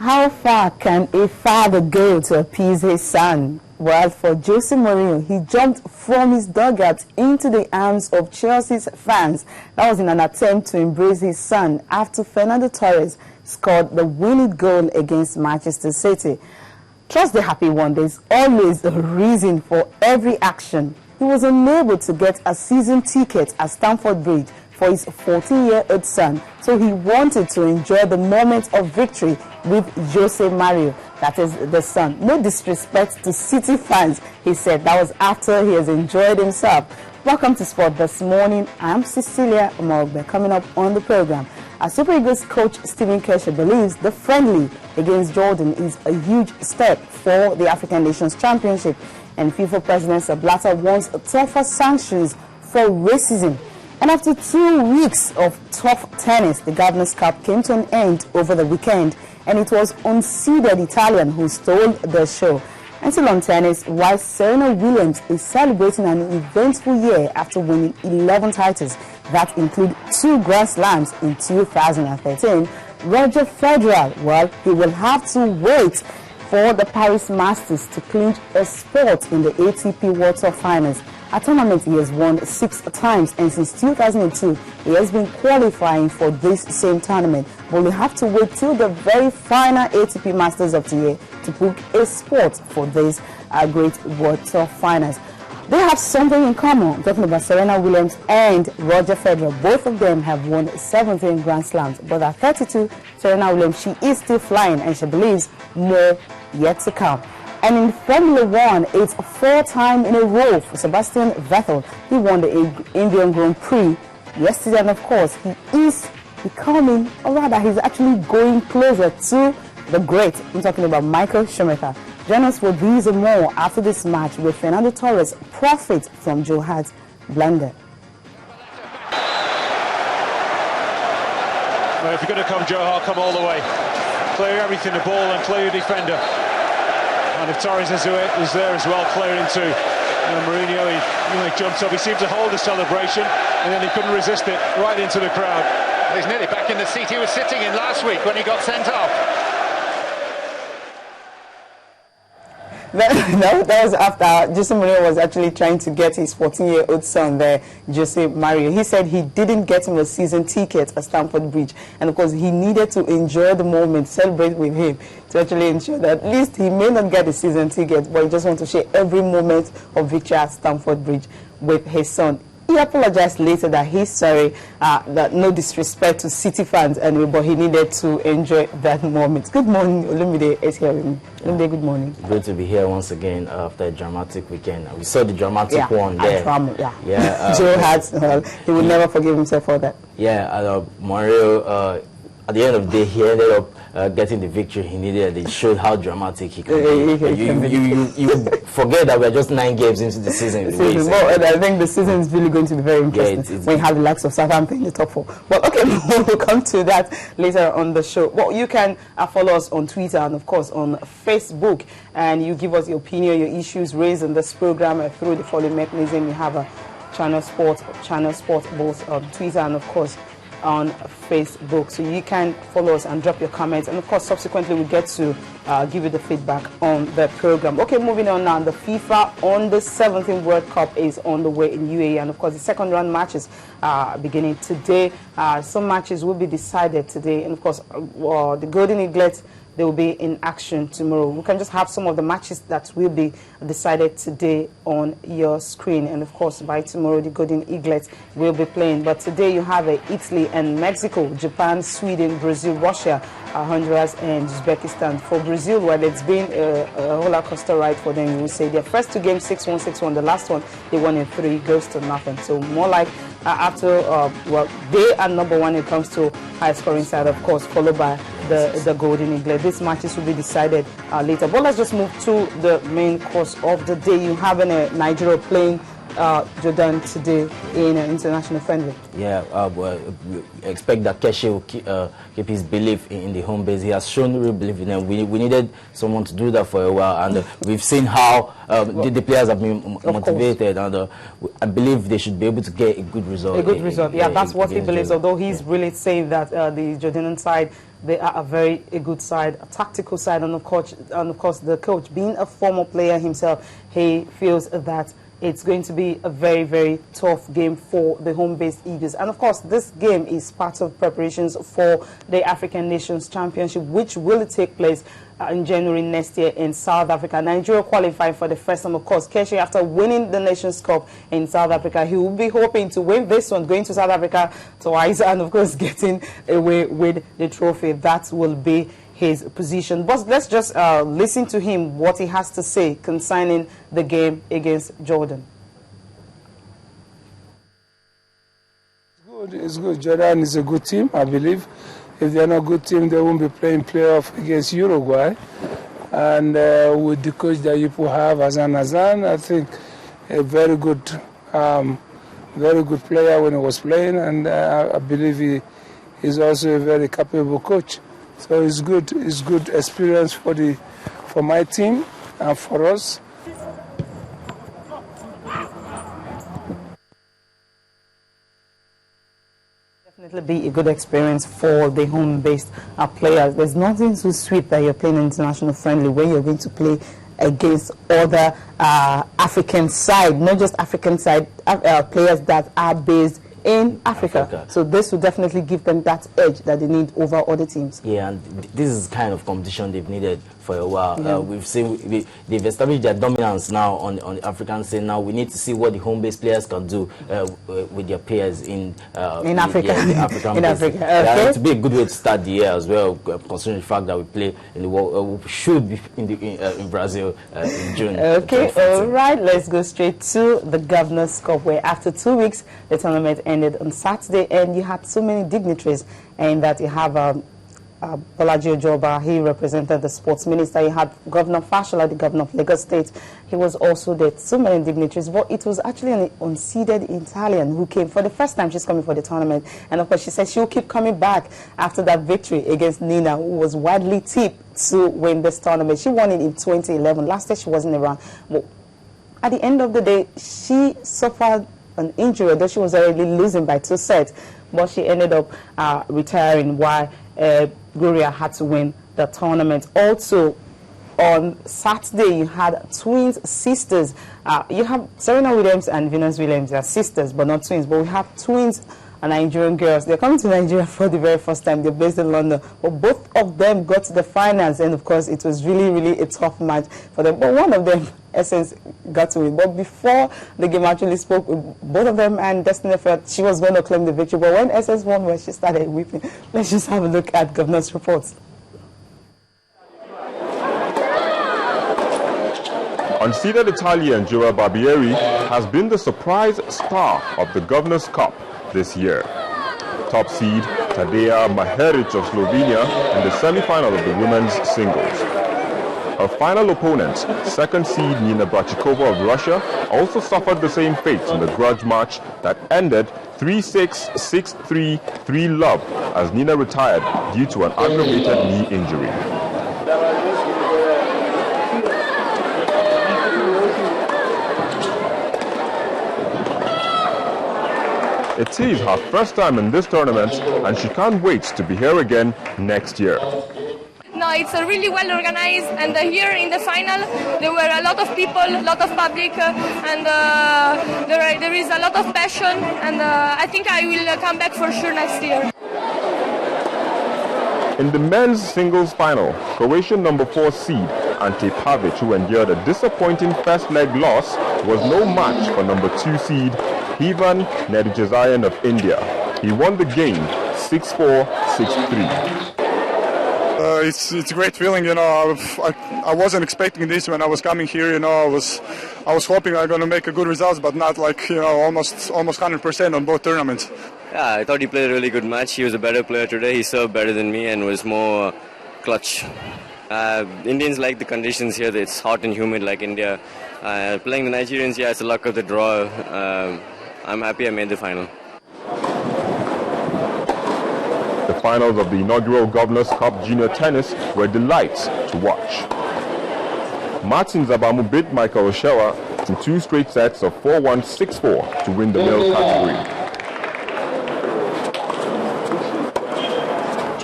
How far can a father go to appease his son? Well, for Jose Mourinho, he jumped from his dugout into the arms of Chelsea's fans. That was in an attempt to embrace his son after Fernando Torres scored the winning goal against Manchester City. Trust the happy one, there's always a reason for every action. He was unable to get a season ticket at Stamford Bridge for his 14-year-old son, so he wanted to enjoy the moment of victory with Jose Mourinho, that is the son. No disrespect to City fans, he said. That was after he has enjoyed himself. Welcome to Sport This Morning. I'm Cecilia Omogbe. Coming up on the program, our Super Eagles coach Stephen Kershaw believes the friendly against Jordan is a huge step for the African Nations Championship, and FIFA President Sepp Blatter wants tougher sanctions for racism. And after 2 weeks of tough tennis, the Governors' Cup came to an end over the weekend, and it was unseeded Italian who stole the show. And still on tennis, while Serena Williams is celebrating an eventful year after winning 11 titles that include 2 Grand Slams in 2013, Roger Federer, well, he will have to wait for the Paris Masters to clinch a spot in the ATP World Tour Finals. A tournament he has won 6 times, and since 2002 he has been qualifying for this same tournament. But we have to wait till the very final ATP Masters of the year to book a spot for this great World Tour Finals. They have something in common. I'm talking about Serena Williams and Roger Federer. Both of them have won 17 Grand Slams. But at 32, Serena Williams, she is still flying, and she believes more yet to come. And in Formula One, it's 4th time in a row for Sebastian Vettel. He won the Indian Grand Prix yesterday, and of course, he is becoming, or rather, he's actually going closer to the great. I'm talking about Michael Schumacher. Join us for these and more after this match, with Fernando Torres profit from Joe Hart's blunder. Well, if you're going to come, Joe Hart, come all the way. Clear everything, the ball, and clear your defender. And if Torres is there as well, clearing too. Mourinho, he jumped up. He seemed to hold the celebration, and then he couldn't resist it, right into the crowd. He's nearly back in the seat he was sitting in last week when he got sent off. No, that was after Jose Mourinho was actually trying to get his 14-year-old son there, Jose Mourinho. He said he didn't get him a season ticket at Stamford Bridge, and of course he needed to enjoy the moment, celebrate with him, to actually ensure that at least he may not get a season ticket, but he just wants to share every moment of victory at Stamford Bridge with his son. He apologized later that he's sorry, that no disrespect to City fans, but he needed to enjoy that moment. Good morning, Olumide is here with me. Olumide, good morning. Good to be here once again after a dramatic weekend. We saw the dramatic one there. Joe Hart, he will never forgive himself for that. Yeah, Mario, at the end of the day, he ended up getting the victory he needed. It showed how dramatic he can be. You forget that we're just 9 games into the season. I think the season is really going to be very interesting when you have the likes of Southampton in the top 4. Well, okay, we'll come to that later on the show. Well, you can follow us on Twitter and, of course, on Facebook, and you give us your opinion, your issues raised in this program through the following mechanism. You have a Channel Sport, both on Twitter and, of course, on Facebook, so you can follow us and drop your comments, and of course subsequently we get to give you the feedback on the program. Okay, moving on now. The FIFA Under 17 World Cup is on the way in UAE, and of course the second round matches beginning today. Some matches will be decided today, and of course the Golden Eaglets, they will be in action tomorrow. We can just have some of the matches that will be decided today on your screen. And of course, by tomorrow, the Golden Eaglets will be playing. But today you have Italy and Mexico, Japan, Sweden, Brazil, Russia, Honduras, and Uzbekistan. For Brazil, well, it's been a roller coaster ride for them, you will say. Their first 2 games, 6-1, 6-1. The last one, they won in 3 goes to nothing. So more like after, they are number 1 when it comes to high scoring side, of course, followed by the Golden Eagle. These matches will be decided later. But let's just move to the main course of the day. You have Nigeria playing Jordan today in an international friendly. Yeah, well, we expect that Keshi will keep his belief in the home base. He has shown real belief in them. We needed someone to do that for a while, and we've seen how the players have been motivated, and I believe they should be able to get a good result. A good result, yeah, that's what he believes, although he's really saying that the Jordanian side they are a good side, a tactical side, and of course the coach, being a former player himself, he feels that it's going to be a very, very tough game for the home-based Eagles. And of course, this game is part of preparations for the African Nations Championship, which will take place in January next year in South Africa. Nigeria qualified for the first time, of course. Keshi, after winning the Nations Cup in South Africa, he will be hoping to win this one, going to South Africa twice, and of course getting away with the trophy. That will be his position. But let's just listen to him, what he has to say concerning the game against Jordan. It's good. Jordan is a good team, I believe. If they're not a good team, they won't be playing playoff against Uruguay. And with the coach that you have, Hassan Hassan, I think a very good player when he was playing, and I believe he is also a very capable coach. So it's good. It's good experience for my team and for us. Definitely be a good experience for the home-based players. There's nothing so sweet that you're playing international friendly when you're going to play against other African side, not just African side players that are based in Africa. So this will definitely give them that edge that they need over other teams. Yeah, and this is kind of competition they've needed for a while. Yeah. We've seen they've established their dominance now on the African scene. Now we need to see what the home-based players can do with their peers in Africa. Yeah, the African in Africa. Okay. Yeah, to be a good way to start the year as well, considering the fact that we play in the world, we should be in Brazil in June. Okay, all right. Let's go straight to the Governors' Cup, where after 2 weeks the tournament ended on Saturday, and you had so many dignitaries, and that you have Bolaji Ojoba, he represented the sports minister. You had Governor Fashola, the governor of Lagos State. He was also there. So many dignitaries, but it was actually an unseeded Italian who came for the first time. She's coming for the tournament, and of course she said she'll keep coming back after that victory against Nina, who was widely tipped to win this tournament. She won it in 2011. Last year she wasn't around, but at the end of the day, she suffered an injury, though she was already losing by 2 sets, but she ended up retiring while Gloria had to win the tournament. Also, on Saturday, you had twins sisters. You have Serena Williams and Venus Williams. They are sisters, but not twins. But we have twins Nigerian girls. They're coming to Nigeria for the very first time. They're based in London. But both of them got to the finals, and of course, it was really, really a tough match for them. But one of them, Essence, got to win. But before the game actually spoke with both of them, and Destiny felt she was going to claim the victory. But when Essence won, well, she started weeping. Let's just have a look at Governor's reports. Unseeded Italian Joel Barbieri has been the surprise star of the Governor's Cup this year. Top seed Tadea Maheric of Slovenia in the semi-final of the women's singles. Her final opponent, second seed Nina Brachikova of Russia, also suffered the same fate in the grudge match that ended 3-6, 6-3, 3-love as Nina retired due to an aggravated knee injury. It is her first time in this tournament, and she can't wait to be here again next year. No, it's really well organized, and here in the final there were a lot of people, a lot of public, and there is a lot of passion, and I think I will come back for sure next year. In the men's singles final, Croatian number 4 seed Ante Pavic, who endured a disappointing first leg loss, was no match for number 2 seed Ivan Nedijazayan of India. He won the game 6-4, 6-3. It's a great feeling, you know. I wasn't expecting this when I was coming here, you know. I was hoping I'm going to make a good results, but not like, you know, almost 100% on both tournaments. Yeah, I thought he played a really good match. He was a better player today. He served better than me and was more clutch. Indians like the conditions here. It's hot and humid like India. Playing the Nigerians, yeah, it's the luck of the draw. I'm happy I made the final. The finals of the inaugural Governor's Cup Junior Tennis were delights to watch. Martin Zabamu beat Michael Oshewa in 2 straight sets of 4-1, 6-4 to win the male category.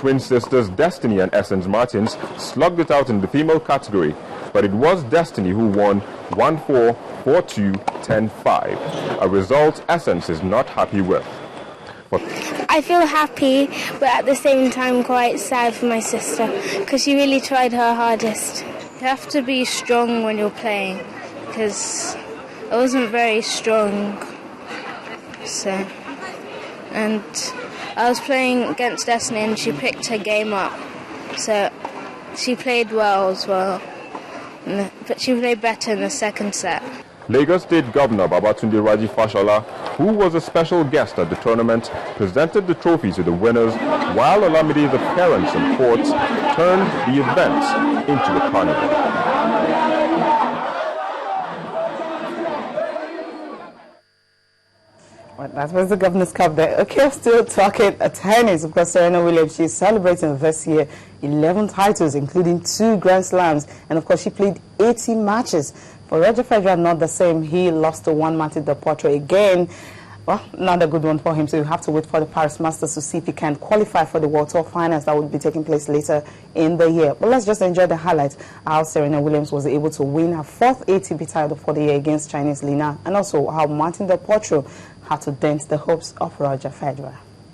twin sisters Destiny and Essence Martins slugged it out in the female category, but it was Destiny who won 1-4, 4-2, 10-5, a result Essence is not happy with. I feel happy, but at the same time quite sad for my sister, because she really tried her hardest. You have to be strong when you're playing, because I wasn't very strong. And I was playing against Destiny and she picked her game up, so she played well as well, but she played better in the second set. Lagos State Governor Babatunde Raji Fashola, who was a special guest at the tournament, presented the trophy to the winners, while Olamide, the parents and courts turned the event into a carnival. Well, that was the Governor's Cup there. Okay, still talking tennis. Of course, Serena Williams, she's celebrating this year 11 titles, including 2 Grand Slams. And of course, she played 80 matches. For Roger Federer, not the same. He lost to Juan Martín del Potro again. Well, not a good one for him, so you have to wait for the Paris Masters to see if he can qualify for the World Tour Finals that will be taking place later in the year. But let's just enjoy the highlights, how Serena Williams was able to win her 4th ATP title for the year against Chinese Li Na, and also how Martín del Potro had to dent the hopes of Roger Federer.